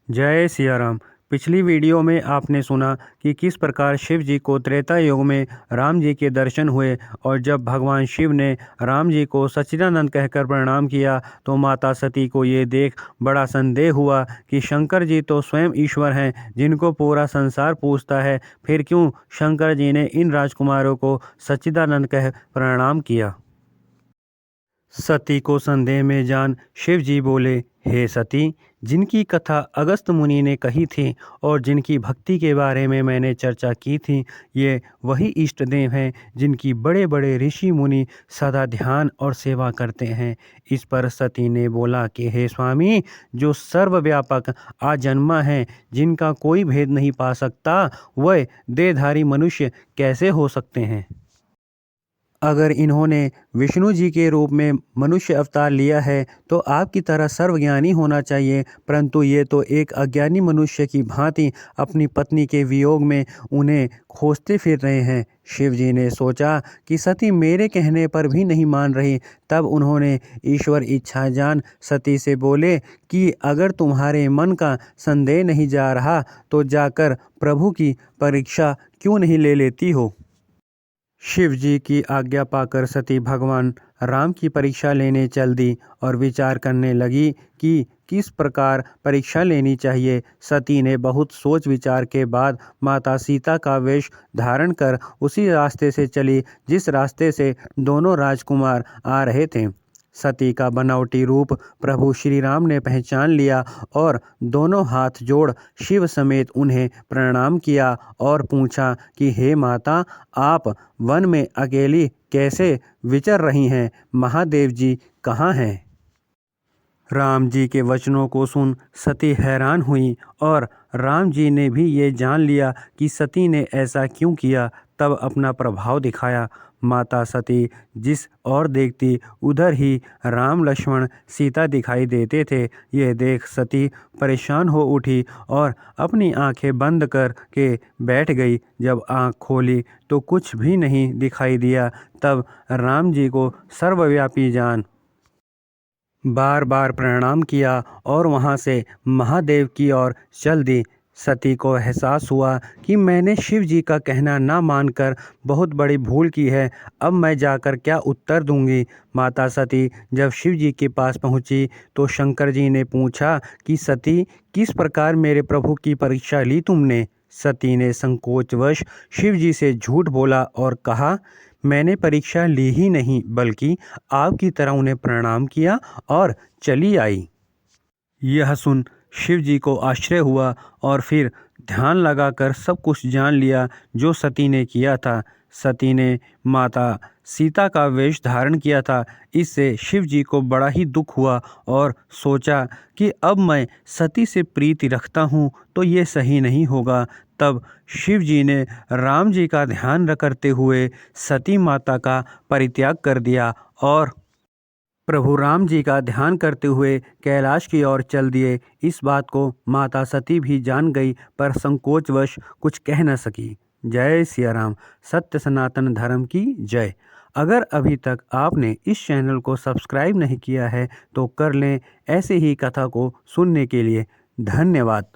जय सिया राम। पिछली वीडियो में आपने सुना कि किस प्रकार शिव जी को त्रेता युग में राम जी के दर्शन हुए और जब भगवान शिव ने राम जी को सच्चिदानंद कहकर प्रणाम किया तो माता सती को ये देख बड़ा संदेह हुआ कि शंकर जी तो स्वयं ईश्वर हैं जिनको पूरा संसार पूजता है, फिर क्यों शंकर जी ने इन राजकुमारों को सच्चिदानंद कह प्रणाम किया। सती को संदेह में जान शिव जी बोले, हे सती, जिनकी कथा अगस्त मुनि ने कही थी और जिनकी भक्ति के बारे में मैंने चर्चा की थी, ये वही इष्ट देव हैं जिनकी बड़े बड़े ऋषि मुनि सदा ध्यान और सेवा करते हैं। इस पर सती ने बोला कि हे स्वामी, जो सर्वव्यापक आजन्मा है, जिनका कोई भेद नहीं पा सकता, वह देहधारी मनुष्य कैसे हो सकते हैं। अगर इन्होंने विष्णु जी के रूप में मनुष्य अवतार लिया है तो आपकी तरह सर्वज्ञानी होना चाहिए, परंतु ये तो एक अज्ञानी मनुष्य की भांति अपनी पत्नी के वियोग में उन्हें खोजते फिर रहे हैं। शिव जी ने सोचा कि सती मेरे कहने पर भी नहीं मान रही, तब उन्होंने ईश्वर इच्छा जान सती से बोले कि अगर तुम्हारे मन का संदेह नहीं जा रहा तो जाकर प्रभु की परीक्षा क्यों नहीं ले लेती हो। शिव जी की आज्ञा पाकर सती भगवान राम की परीक्षा लेने चल दी और विचार करने लगी कि किस प्रकार परीक्षा लेनी चाहिए। सती ने बहुत सोच विचार के बाद माता सीता का वेश धारण कर उसी रास्ते से चली जिस रास्ते से दोनों राजकुमार आ रहे थे। सती का बनावटी रूप प्रभु श्री राम ने पहचान लिया और दोनों हाथ जोड़ शिव समेत उन्हें प्रणाम किया और पूछा कि हे माता, आप वन में अकेली कैसे विचर रही हैं? महादेव जी कहाँ हैं? राम जी के वचनों को सुन सती हैरान हुई और राम जी ने भी ये जान लिया कि सती ने ऐसा क्यों किया, तब अपना प्रभाव दिखाया। माता सती जिस ओर देखती उधर ही राम लक्ष्मण सीता दिखाई देते थे। यह देख सती परेशान हो उठी और अपनी आंखें बंद कर के बैठ गई। जब आंख खोली तो कुछ भी नहीं दिखाई दिया। तब राम जी को सर्वव्यापी जान बार बार प्रणाम किया और वहां से महादेव की ओर चल दी। सती को एहसास हुआ कि मैंने शिव जी का कहना ना मानकर बहुत बड़ी भूल की है। अब मैं जाकर क्या उत्तर दूंगी। माता सती जब शिव जी के पास पहुंची तो शंकर जी ने पूछा कि सती, किस प्रकार मेरे प्रभु की परीक्षा ली तुमने। सती ने संकोचवश शिव जी से झूठ बोला और कहा, मैंने परीक्षा ली ही नहीं बल्कि आपकी तरह उन्हें प्रणाम किया और चली आई। यह सुन शिव जी को आश्चर्य हुआ और फिर ध्यान लगाकर सब कुछ जान लिया जो सती ने किया था। सती ने माता सीता का वेश धारण किया था। इससे शिव जी को बड़ा ही दुख हुआ और सोचा कि अब मैं सती से प्रीति रखता हूँ तो ये सही नहीं होगा। तब शिव जी ने राम जी का ध्यान करते हुए सती माता का परित्याग कर दिया और प्रभु राम जी का ध्यान करते हुए कैलाश की ओर चल दिए। इस बात को माता सती भी जान गई पर संकोचवश कुछ कह न सकी। जय सिया राम। सत्य सनातन धर्म की जय। अगर अभी तक आपने इस चैनल को सब्सक्राइब नहीं किया है तो कर लें ऐसे ही कथा को सुनने के लिए। धन्यवाद।